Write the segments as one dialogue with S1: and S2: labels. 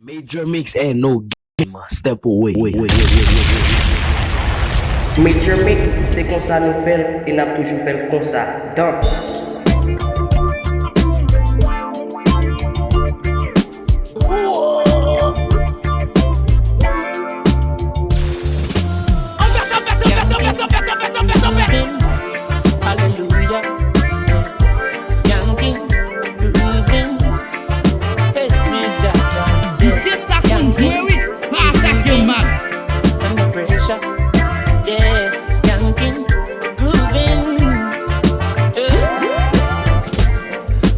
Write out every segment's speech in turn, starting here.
S1: Major mix and no game. Step away.
S2: Major mix, c'est comme ça nous fait et n'a toujours fait comme ça. Danse.
S3: Hallelujah. Skanking, grooving. Take me, Jaja. Under pressure. Yeah, skanking, grooving.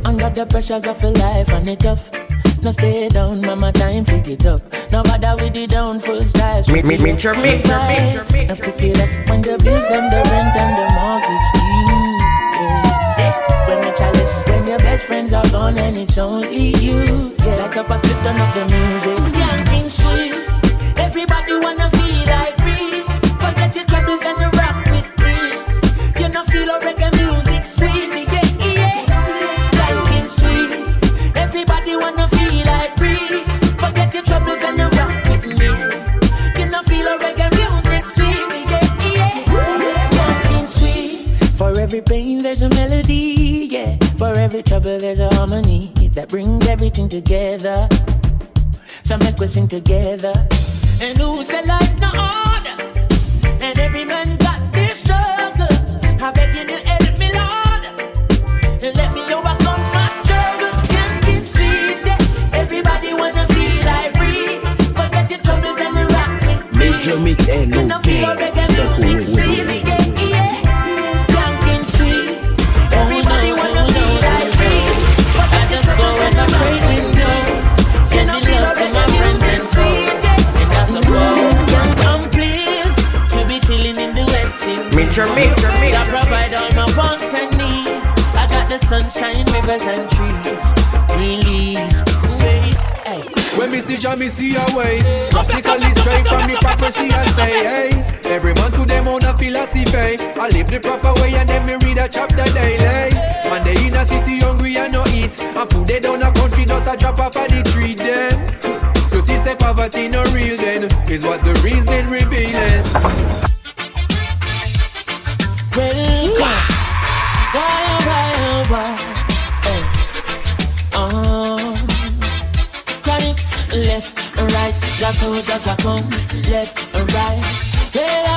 S3: Under the pressures of a life and it tough. No stay down, mama, time pick it up. No bother with the down full style. Now pick it up when the bills, them the rent and the mortgage due. Yeah. When the chalice, when your best friends are gone and it's only you. Yeah, like up a split turn up the music. Skanking sweet, everybody wanna feel like free. Forget your troubles and the rock with me. You know feel a reggae music sweet, yeah. Skanking sweet, everybody wanna feel like free. Forget your troubles and the rock with me. You know feel a reggae music sweet, yeah. Skanking sweet. For every pain there's a melody, yeah. For every trouble there's a harmony that brings everything together. So make we sing together. And who say life no order? And every man got this struggle. I beg you to help me, Lord, and let me overcome my troubles. Skanking sweet, yeah. Everybody wanna feel like free. Forget your troubles and the rock with me.
S1: Major mix and no
S3: You feel
S1: game.
S3: reggae
S1: Step
S3: music sweet, yeah. Skanking sweet. Everybody wanna feel like free. Forget your troubles and the rock with me. Send the love to my friends and sweet, yeah. And that's a bonus. I'm pleased to be chilling in the West Indies.
S2: Major mix.
S3: I provide all my wants and needs. I got the sunshine, rivers and trees. Green leaves, wait, hey.
S4: When me see Jah, me see a way. Drastically straight from hypocrisy, I say, hey. Every man to them own a philosophy. I live the proper way and then me read a chapter daily. And they in a city hungry and no eat. And food they down a country just a drop off of the tree then. To see say poverty no real then is what the reason revealing.
S3: Welcome. Why? Hey. Chronics, left and right. Just soldiers are come, left and right. Bella.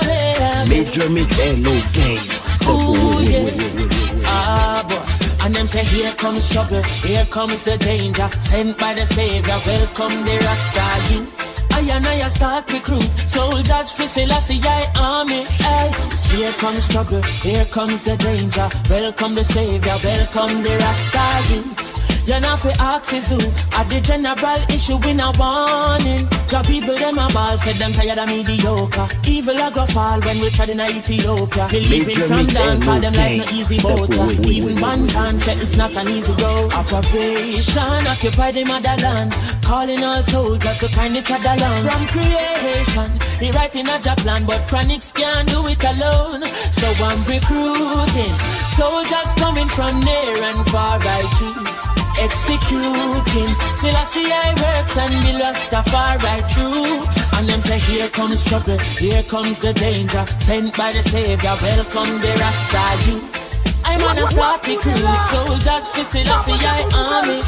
S1: Major mix and no game. Step
S3: Ooh, yeah.
S1: away.
S3: Ah, boy. And them say, here comes trouble, here comes the danger. Sent by the Savior, welcome the Rasta youths. I start recruit soldiers for Selassie army. Ay. Here comes trouble, here comes the danger. Welcome the Savior, welcome the Rasta youths. You're not for axes who at the general issue in a warning. Job people them a ball, said them tired of mediocre. Evil a go fall when we tried in Ethiopia. Believing from down, call them like no easy boater. Even one can said it's not an easy road. Operation occupy the motherland, calling all soldiers to kind each other along. From creation, he writing a job plan, but chronics can't do it alone. So I'm recruiting soldiers coming from near and far. I choose executing Selassie I works and the Rastafari true. And them say here comes trouble, here comes the danger. Sent by the Savior, welcome the Rasta youths. I'm on a start recruit soldiers for Selassie I army.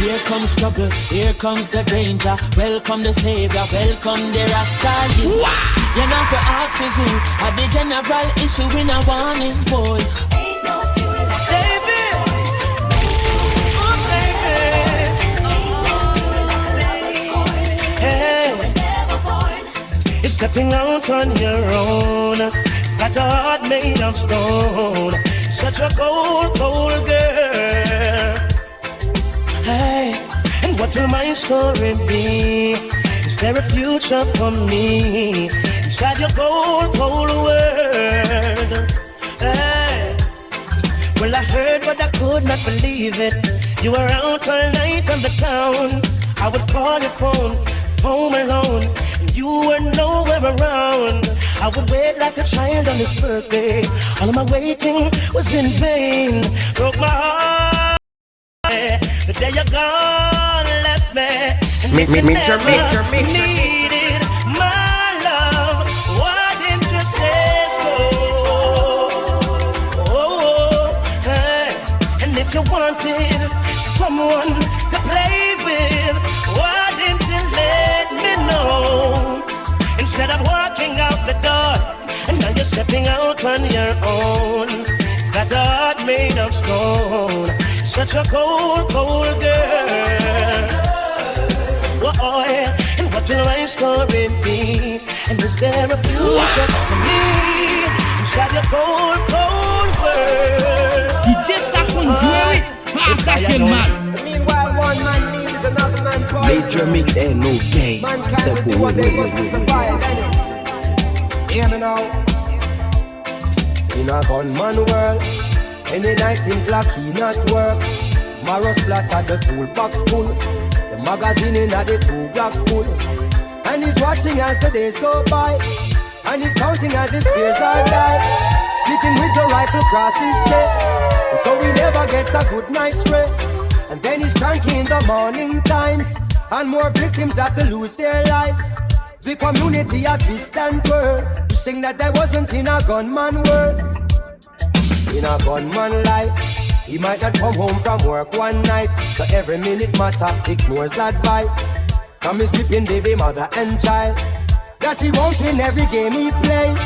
S3: Here comes trouble, here comes the danger. Welcome the Savior, welcome the Rasta youths. You're not for axes who at the general issue in a warning boy.
S5: You're stepping out on your own. Got a heart made of stone. Such a cold, cold girl. Hey, and what will my story be? Is there a future for me inside your cold, cold world? Hey, well I heard but I could not believe it. You were out all night on the town. I would call your phone, home alone. You were nowhere around. I would wait like a child on his birthday. All of my waiting was in vain. Broke my heart. The day you're gone left me And if you never needed my love, why didn't you say so? Oh, hey. And if you wanted someone to play with, why didn't you let me know? Instead of walking out the door, and now you're stepping out on your own. Got a heart made of stone, such a cold, cold girl. Whoa, and what will my story be? And is there a future for me inside your cold, cold world?
S6: He just a conjurer, patajel man.
S7: Meanwhile, one man needs another man poison.
S1: Major mix ain't no game.
S7: Mankind
S1: Step
S7: will do what they must to
S1: away.
S7: survive, innit? Hear me now. In a gunman world, any night in black he not work. Marrow splattered, the toolbox full, the magazine in the 2 block full. And he's watching as the days go by, and he's counting as his peers are die. Sleeping with the rifle across his chest, and so he never gets a good night's rest. And then he's cranky in the morning times, and more victims have to lose their lives. The community at twist and twirl, wishing that I wasn't in a gunman world. In a gunman life, he might not come home from work one night, so every minute matter ignores advice from his weeping baby mother and child, that he won't win every game he plays.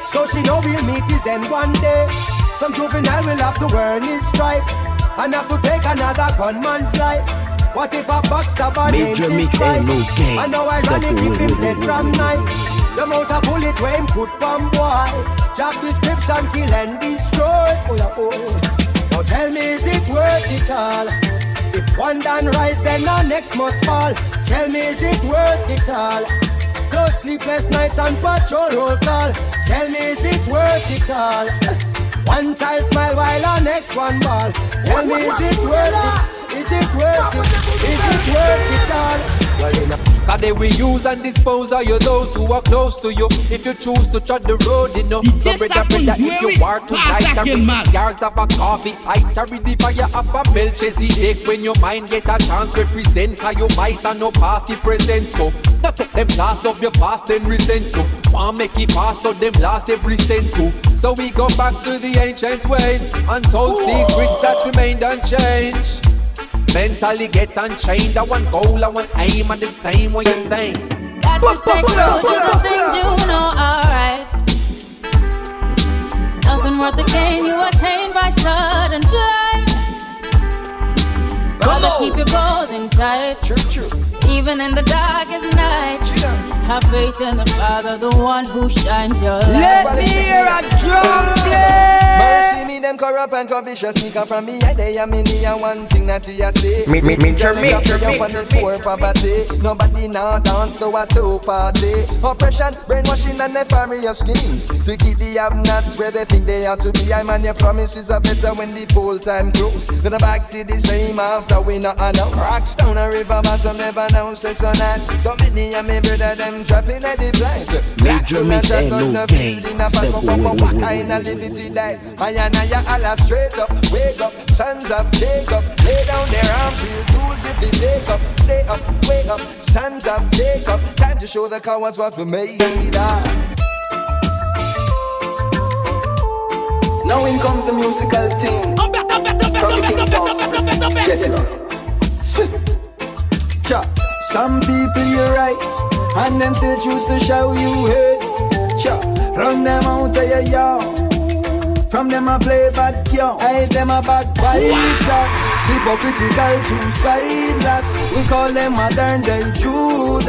S7: So she know he'll meet his end one day. Some juvenile will have to earn his stripe and have to take another gunman's life. What if a backstabber names
S1: Major
S7: his
S1: mix
S7: price?
S1: ain't no game.
S7: And now ironic keep him dead from night. The amount of bullet where him put from boy, job description, kill and destroy. Now tell me, is it worth it all? If one done rise, then the next must fall. Tell me, is it worth it all? Those sleepless nights on patrol roll call. Tell me, is it worth it all? One child smile while the next one ball. Tell me, is it worth it? Is it worth it? Is it worth it all?
S4: Cause they will use and dispose of you, those who are close to you. If you choose to trot the road, you know. So brother, if you are tonight, carry the scars of a coffee. I carry the fire up a Melchizedek. When your mind get a chance, represent. Cause you might have no past, you present. So, not take them last of your past and resent to. Want make it fast, so them last every cent too. So we go back to the ancient ways, untold secrets that remained unchanged. Mentally get unchained. I want goal, I want aim, and the same what you're saying.
S8: Got to stay true to the things you know are right. Nothing worth the gain you attain by sudden flight. Rather keep your goals in sight. Even in the darkest night. Have faith in the Father, the one who shines your light.
S7: Let me hear a drum play.
S9: Mercy me them corrupt and covetous sneak up from me. They are me and one thing that you say. Me on the poor poverty. Nobody now dance to a two-party. Oppression, brainwashing and nefarious schemes to keep the have-nots where they think they ought to be. I man your promises are better when the poll time grows. Then back to the same after we not announce. Rocks down a river bottom never know say so not. So many of me brother them trapping at the blind.
S1: Major mix ain't no game. Step away.
S9: What kind of liberty died? I and I Allah straight up, wake up, sons of Jacob. Lay down their arms, real tools if they take up. Stay up, wake up, sons of Jacob. Time to show the cowards what we made of.
S10: Now in comes the musical thing from the kingdom. Yes, sir.
S9: Some people you're right, and them still choose to show you hate. Run them out of your yard. From them I play bad young, I them a backbiters. Hypocritical, two-sideless. We call them modern day Judas,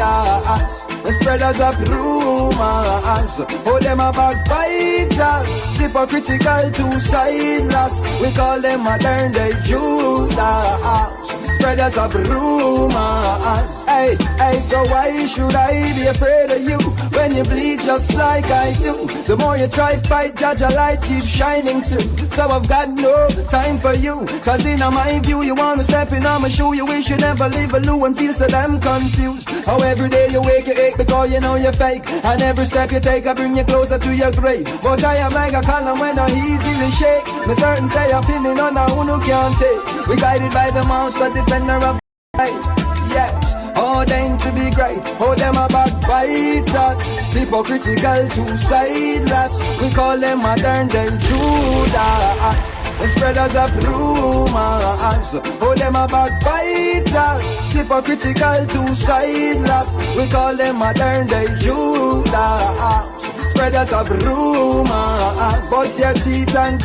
S9: the spreaders of rumors. Oh, them a backbiters. Hypocritical, two-sideless. We call them modern day Judas, spreaders of rumors. Hey, so why should I be afraid of you when you bleed just like I do? The more you try fight, judge a light keeps shining through. So I've got no time for you, cause in my view you wanna step in on my shoe. You wish you never leave a loo and feel so damn confused. How every day you wake you ache because you know you're fake, and every step you take I bring you closer to your grave. But I am like a column when I easily shake. Me certain say I feel me none of who can't take. We guided by the monster defender of life. Yes. Oh ordained to be great. Oh, them a backbiters, hypocritical, two-sideless. We call them modern day Judas, the spreaders of rumors. Oh, them a backbiters, hypocritical, two-sideless. We call them modern day Judas, spreaders of rumors. But your teeth and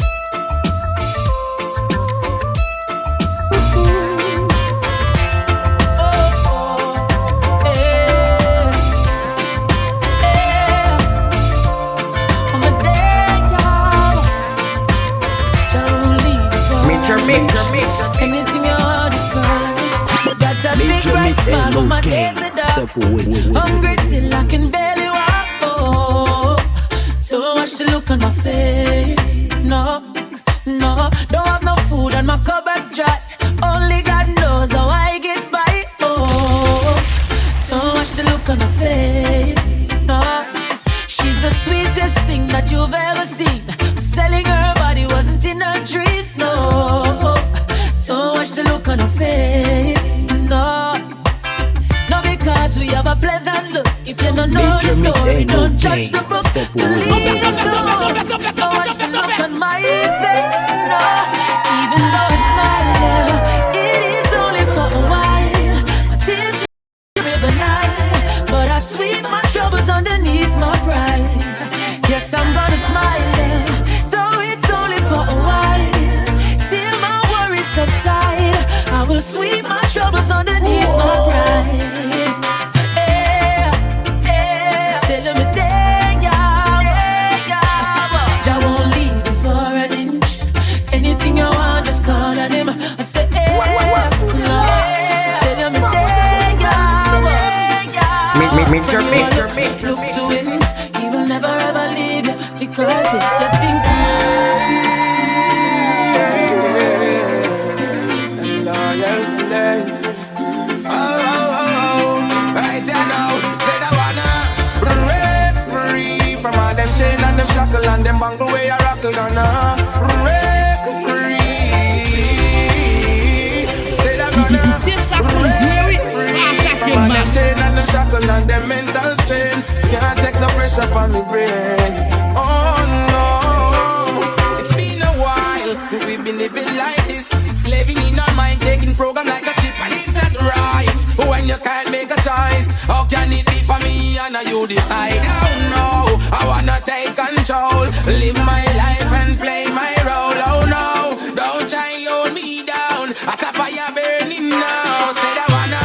S8: anything you want is gone. That's a big bright smile on my days of dark. Hungry till I can barely walk. Oh, too much to look on my face. No, no, don't have no food and my cupboard's dry. Only God knows how I get by. Oh, too much to look on her face. No, she's the sweetest thing that you've ever seen. Selling her body wasn't in her dreams. No, too much to look on her face. No, no, because we have a pleasant look. If you don't know the story, don't judge the book. Please don't. Too much to look on my face. No, even though I smile, it is only for a while. My tears river night, but I sweep my troubles underneath my pride. Yes, I'm gonna smile, though it's only for a while. Till my worries subside, I will sweep my troubles underneath my pride. Yeah, yeah. Tell him a day, yeah. I won't leave you for an inch. Anything you want, just call on him. I say, yeah. Tell him a day, yeah. Look to him, he will never ever leave you because you think.
S11: Right now, said I wanna break free from all them chain and them shackle and them bangle where you rockle gonna break free. Said I gonna break free from all them chain and them shackle and them mental strain. Can't take no pressure from me brain. Oh no, it's been a while since we've been living like this, slaving in our mind, taking program like a chip, and it's not right. When you can't make a choice, how can it be for me and you decide? Oh no, I wanna take control, live my life and play my role. Oh no, don't try hold me down, at a fire burning now. Said I wanna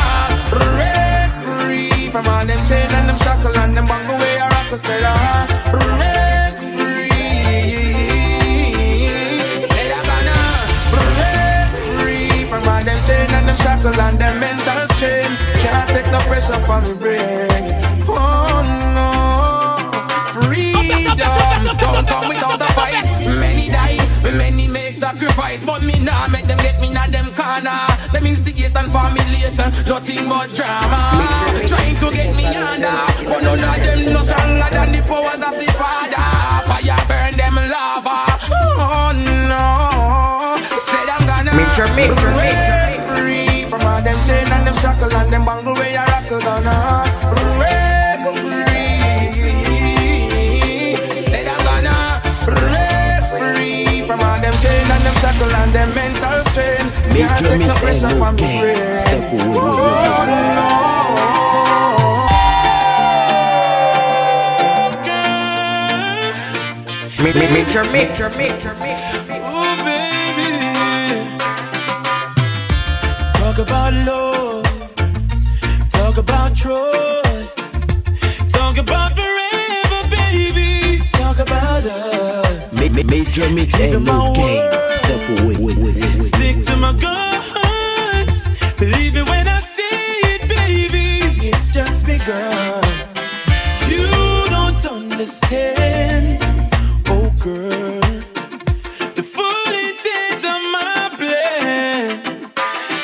S11: break free from all them chain and them shackle and them bangle way I rock. Said I break free. Said I gonna break free from all them chain and them shackle and them mental strain. Can't take no pressure from me brain. Oh no, freedom don't come without a fight. Many die, many make sacrifice, but me nah make them get me na them corner. Them instigate and formulate nothing but drama, trying to get me under, but none of them no stronger than the powers of the Father. Fire burn them lava. Oh no, said I'm gonna break free from all them chain and them shackle and them bangle where you rockle gonna break free. Said I'm gonna break free from all them chain and them shackle and them mental strain. Can't take no pressure from me brain. Oh no.
S5: Oh baby, talk about love, talk about trust, talk about forever, baby, talk about us.
S1: Major mix and no game. Step away.
S5: Stick to my guns, believe it when I say it, baby. It's just begun. You don't understand, oh girl, the full intent of my plan.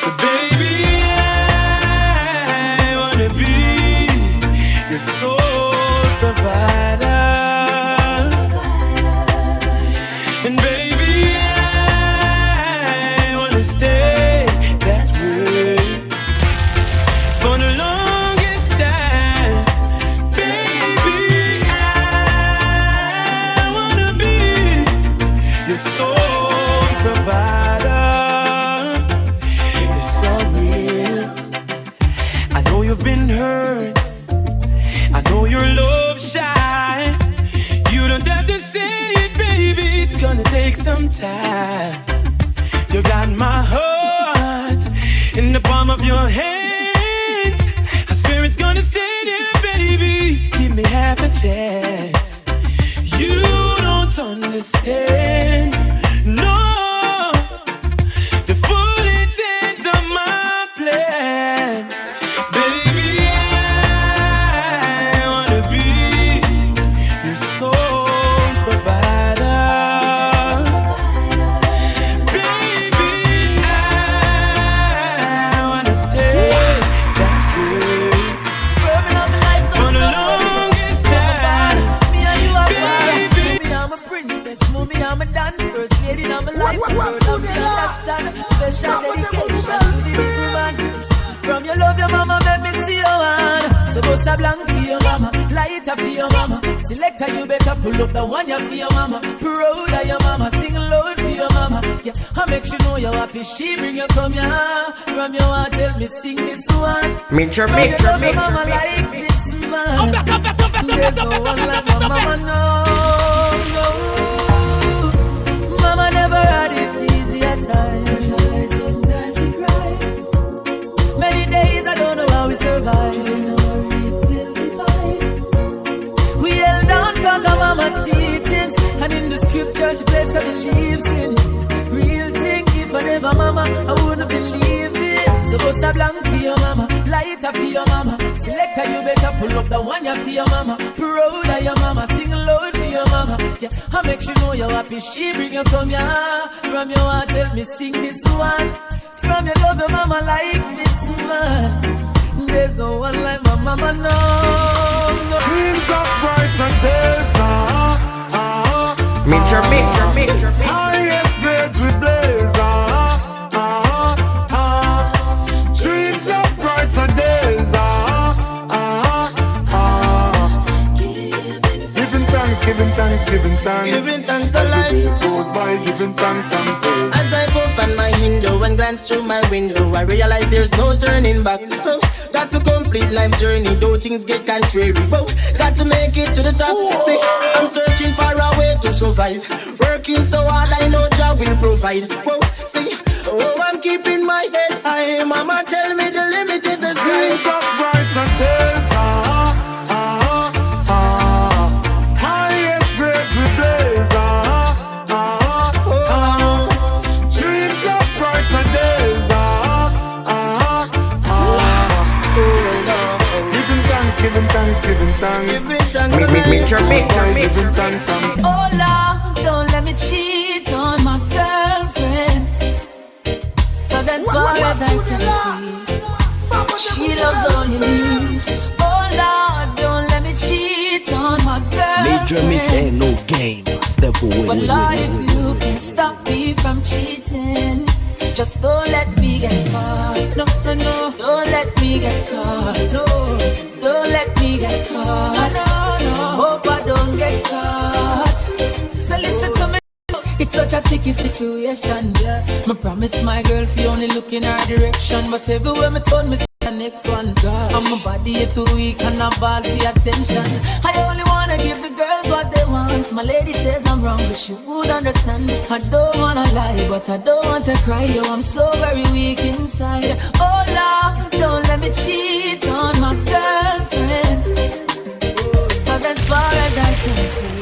S5: But baby, I wanna be your sole provider. And baby, I wanna stay that way for the long
S11: been hurt. I know you're love shy. You don't have to say it, baby. It's gonna take some time. You got my heart in the palm of your hands. I swear it's gonna stay there, baby. Give me half a chance. You don't understand, no, the full intent of my plan. Baby, I wanna be your sole provider. Baby, I wanna stay that way for the longest time.
S8: Baby, I'm a princess, mommy, I'm a dance first lady, I'm a life girl. I'm understand special dedication to the big woman. From your love, your mama, let me see your hand. So bust a blank for your mama, light up for your mama. Selector, you better pull up the one you for your mama. Proud of your mama, sing loud for your mama. Yeah, I make you know you're happy. She bring you come here. From your heart, tell me sing this one.
S2: Major
S8: From
S2: mix,
S8: your love, your mama like this man. There's no one like my mama, no, no. Mama never had it easy at times. Sometimes she cried. Many days I don't know how we survived. She said, no worries, we'll be fine. We held on cause of mama's teachings. And in the scripture she placed her beliefs in. Real thing, if I never mama, I wouldn't believe it. So bust a blank for your mama, light up for your mama. Selector, you better pull up the one you for your mama. Proud of your mama, sing loud for your mama. Yeah, I make you know you're happy. She bring you come here. From your heart, tell me sing this one. From your love, your mama like this man. There's no one like my mama, no, no.
S11: Dreams of brighter days,
S2: Major mix.
S11: highest grades we blaze, dreams of brighter days, giving thanks,
S5: Giving thanks
S11: as the
S5: alive.
S11: days goes by, giving thanks and praise.
S5: As I puff on my window and glance through my window, I realize there's no turning back. Got to complete life's journey, though things get contrary. Got to make it to the top. See, I'm searching for a way to survive. Working so hard, I know job will provide. See, I'm keeping my head high. Mama tell me the limit is the sky.
S11: Dreams of brighter days, highest grades we blaze, dreams of brighter days, giving thanks,
S5: Giving thanks and
S8: oh Lord, don't let me cheat on my girlfriend. Cause as far as I can see, she loves only me. Oh Lord, don't let me cheat on my girlfriend.
S1: Major mix ain't no game. Step away.
S8: But Lord, if you can stop me from cheating, just don't let me get caught. No, no, no. Don't let me get caught. No, don't let me get caught. So I hope I don't get caught. So listen to me. It's such a sticky situation, yeah. Me promise my girl fi only look in her direction, but everywhere me turn me see the next one. And my body is too weak and I ball for attention. I only wanna give the girls what they want. My lady says I'm wrong, but she would understand. I don't wanna lie, but I don't want to cry. Yo, I'm so very weak inside. Oh Lord, don't let me cheat on my girlfriend. Cause as far as I can see,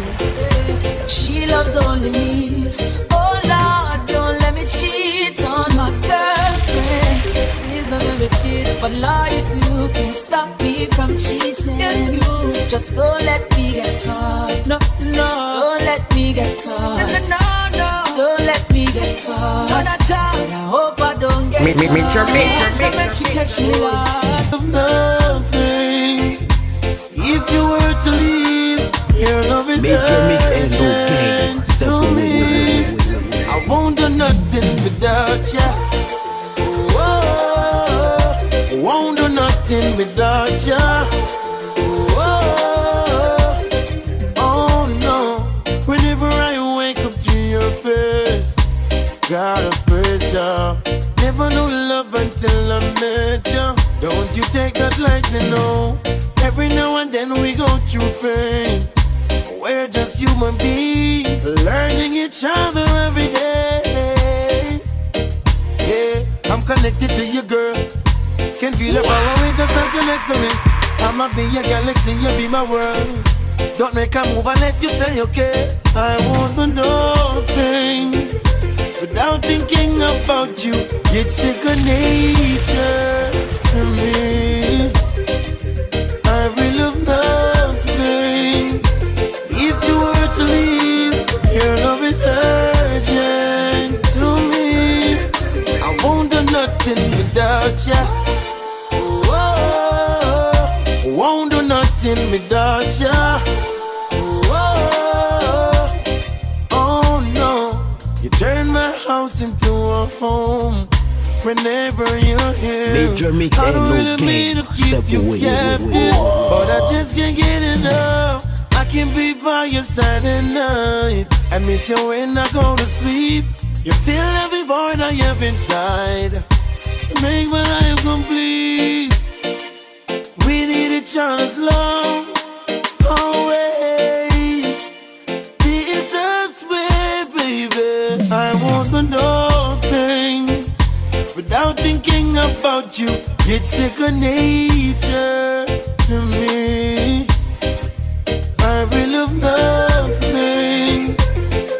S8: she loves only me. Oh Lord, don't let me cheat on my girlfriend. Please don't let me cheat. But Lord, if you can stop me from cheating, just don't let me get caught. No, no, don't let me get caught. No, no, no, don't let me get caught. No, not time. So I hope I don't get caught. Make you catch me lost.
S5: nothing. If you were to leave, your love is
S1: Major mix ain't no game. Step
S5: to
S1: away.
S5: me. I won't do nothing without ya. Whoa, won't do nothing without ya. Whoa, oh no. Whenever I wake up to your face, gotta praise ya. Never knew love
S11: until I met you. Don't you take that lightly, no. Every now and then we go through pain. We're just human beings, learning each other every day. Yeah, I'm connected to you, girl. Can feel the power, we just not connect to me. I'ma be your galaxy, you be my world. Don't make a move unless you say okay. I want to know things without thinking about you. It's second nature to me. I really love nothing. If you were to leave, your love is urgent to me. I won't do nothing without you. Won't do nothing without ya. Oh no, you turn my house into a home. Whenever you're here,
S1: Major mix
S11: I
S1: ain't
S11: don't
S1: no
S11: really mean
S1: game.
S11: to keep
S1: Step
S11: you
S1: away,
S11: captive, but I just can't get enough. I can be by your side at night. I miss you when I go to sleep. You fill every void I have inside. You make my life complete. We need each other's love always. This is way, baby. I want to know things without thinking about you. It's second nature to me. I really love nothing.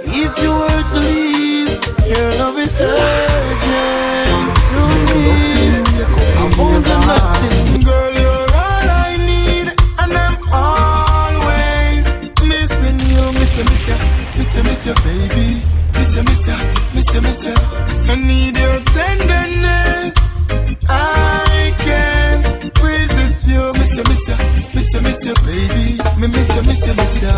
S11: If you were to leave, your love is urgent to me. I won't do nothing, girl. You're all I need, and I'm always missing you. Miss you, baby. Miss you. I need your tenderness. I can't resist you. Miss you, baby. Miss you.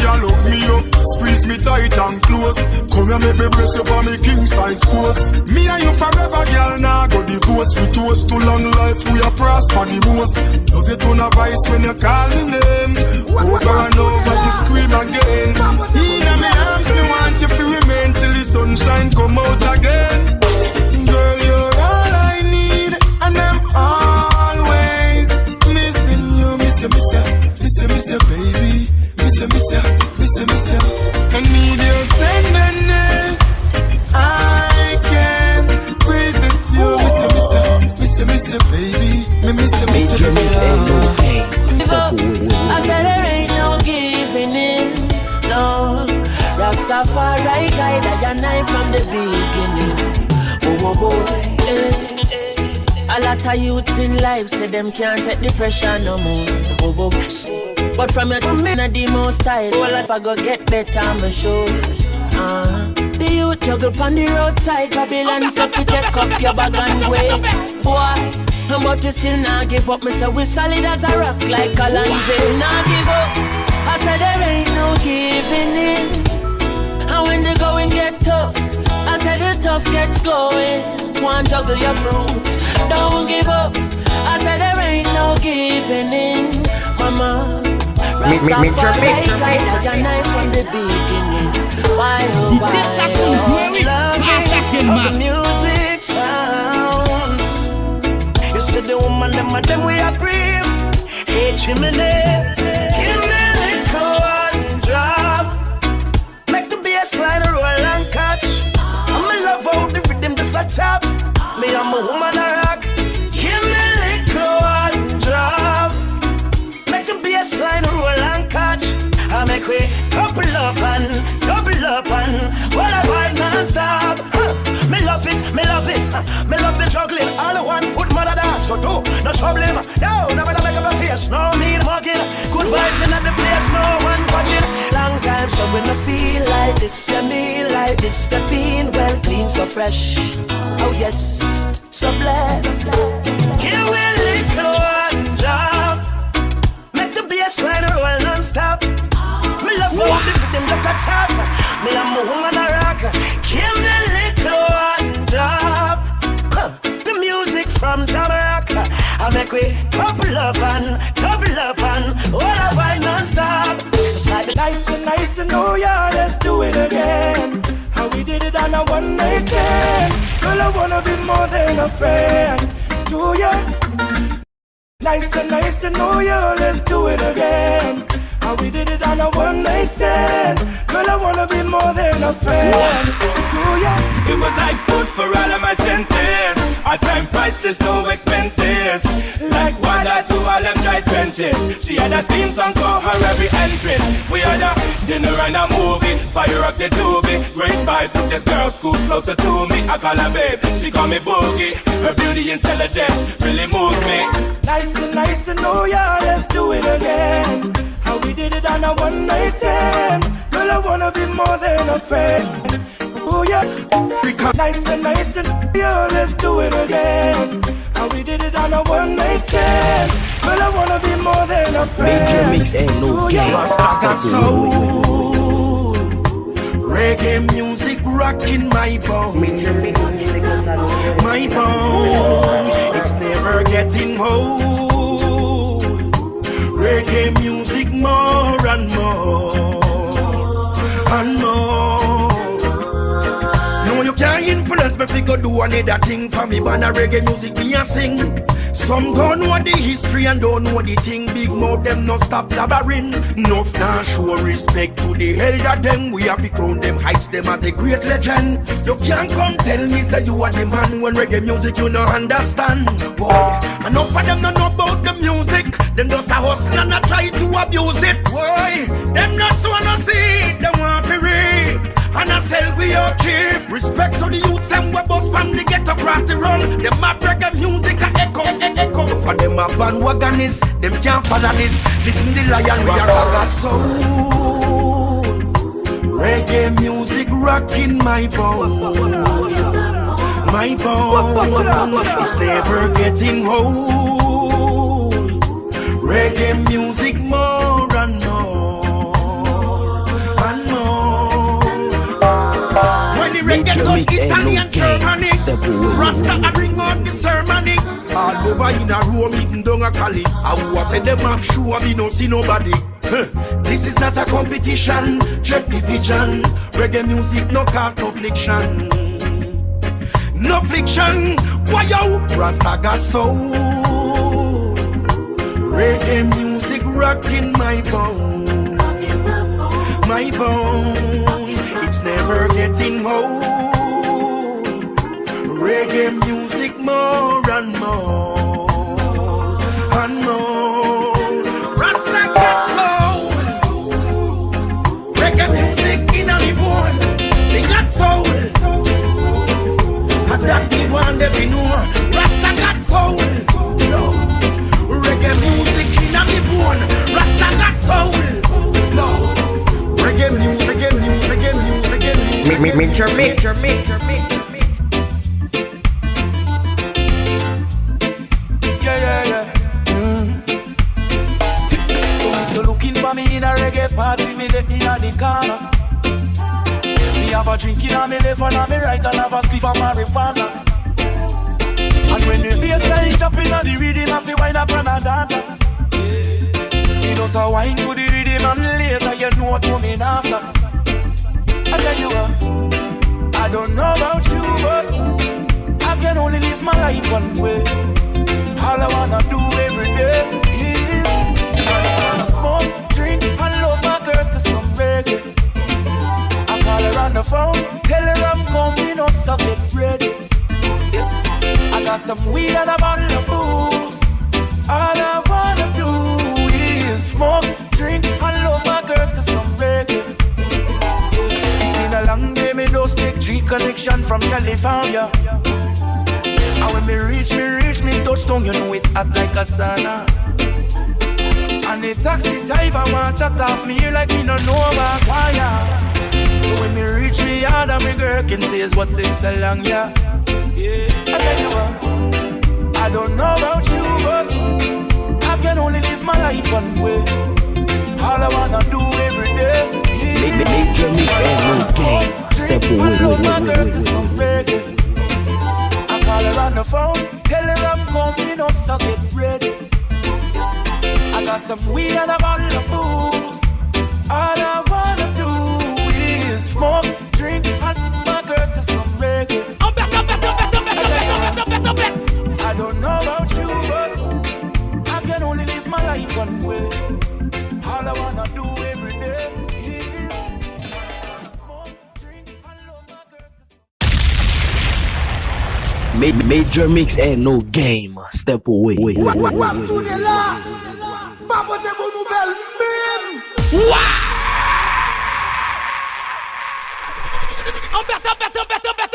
S12: You look me up, squeeze me tight and close. Come here, make me brace you for me king size course. Me and you forever, girl, now go divorce. We toast to long life, we are prosper the most. Love you tone of voice when you call me name. Over and over, she scream again. In my arms, me want you to remain till the sunshine come out again. Girl, you're all I need, and I'm always missing you. Miss you, baby. Miss you. I need your tenderness. I can't resist you. Miss you, baby.
S1: Major mix ain't no game. Step away.
S3: I said there ain't no giving in, no. Rastafari guide I and I from the beginning. A lot of youths in life say them can't take the pressure no more. But from your to the most style, all life I go get better, I'm sure. The youth juggle on the roadside, Babylon, so if you take up your bag and way. Boy, but we still not give up. Me say we solid as a rock like a Kalanji. Not give up. I said there ain't no giving in. And when the going get tough, I said the tough gets going. One juggle your fruits, don't give up. I said there ain't no giving in, mama. Rastafari guide your knife from the beginning. Why oh why love of the music sounds. You said the woman them we are brave. Hey chimney, give me a little one drop. Make the bass line roll and catch. I'm in love how the rhythm just a tap. Me I'm a woman a rock. Give me a little one drop. Make the bass line roll and catch. I make we couple up and while I vibe non-stop. Me love it. Me love the juggling. All the 1 foot mother dance. So do no troubling. Yo, never make up a face. No need mugging. Good vibes in the place. No one watching. Long time so when I feel like this, you me like this. The bean well clean, so fresh. Oh yes, so blessed. Give me a little one drop. Make the bass line roll non-stop. Me love how the rhythm just a tap. Me I'm a woman a rock. Give me a little one drop. The music from Jamaica. I make we couple up and all I wine non-stop. It's like nice to know ya. Let's do it again. How we did it on
S5: a one night stand. Girl, I wanna be more than a friend to you. Nice to know you, let's do it again. How we did it on a one night stand. Girl, I wanna be more than a friend to you. It was like food for all of my senses. Our time priceless, no expenses. Like water to all them dry trenches. She had a theme song for her every entrance. We had a dinner and a movie. Fire up the doobie. Great vibes with this girl, school closer to me. I call her babe, she call me Boogie. Her beauty, intelligence really moves me. Nice to know ya, let's do it again. How we did it on a one night stand. Girl, I wanna be more than a friend. Oh yeah, nice to know ya, let's do it again. How we did it on a one night stand. Girl, I wanna be more than a friend.
S1: Major mix and no game.
S5: I got soul. Reggae music rocking my bone.
S2: Major mix music
S5: My bone, it's never getting old. Reggae music more and more and more. No, you can't influence me if you go do another thing for me. But a reggae music me a sing. Some don't know the history and don't know the thing. Big mouth them no stop blabbering. Enough now show respect to the elder them. We have to crown them heights them as a great legend. You can't come tell me say you are the man when reggae music you no understand. Boy, enough of them don't know about the music. Them just a hustle and a try to abuse it. Boy, them not wanna see it. Them want to rape and a sell we your cheap. Respect to the youths them we bust from the ghetto across the road. Them a reggae music a echo. For them a bandwagonists, them can't follow this. Listen the lion we are got soul. Reggae music rocking my bone. My bone, it's never getting old. Reggae music more and more and more. When the reggae touch Italian Germany, Rasta a bring out the ceremony. All over in a room, eating down a Cali. I was say them up sure me no see nobody. This is not a competition, check the vision. Reggae music no cause no fiction. No fiction, why yo? Rasta got soul. Reggae music rocking my bone. My bone, it's never getting old. Reggae music more and more and more. Rasta got soul. Reggae music in a me bone. They got soul. And that the one that we know. Rasta got soul. No. Reggae music in a me bone. Rasta got soul. No. Reggae music, reggae music, reggae music, reggae music. Me in a reggae party, me there in the corner. Me have a drink in a me left and a me right and have a spliff of marijuana. And when the bassline jumping on the rhythm, I feel wind up and a dance. Me does a wine to the rhythm and later you know what coming after. I tell you what, I don't know about you, but I can only live my life one way. All I wanna do every day is I just wanna smoke, drink, and love my girl to some reggae. I call her on the phone, tell her I'm coming up, so get ready. I got some weed and a bottle of booze. All I wanna do is smoke, drink, and love my girl to some reggae. It's been a long day, me don't take G connection from California. And when me reach me touchdown, you know it hot like a sauna. And the taxi driver want to tap me like me no know about wire. So when me reach me yard and me girl can say is what takes so long, yeah. I tell you what, I don't know about you, but I can only live my life one way. All I wanna do every day is smoke, drink, and love my girl to some reggae. I call her on the phone, tell her I'm coming up, so get ready. I got some weed and a bottle of booze. All I wanna do is smoke, drink, and my girl to some
S1: Major mix ain't no game. Step away.
S13: Welcome to the la. Papa de vos nouvelles même.
S3: Better.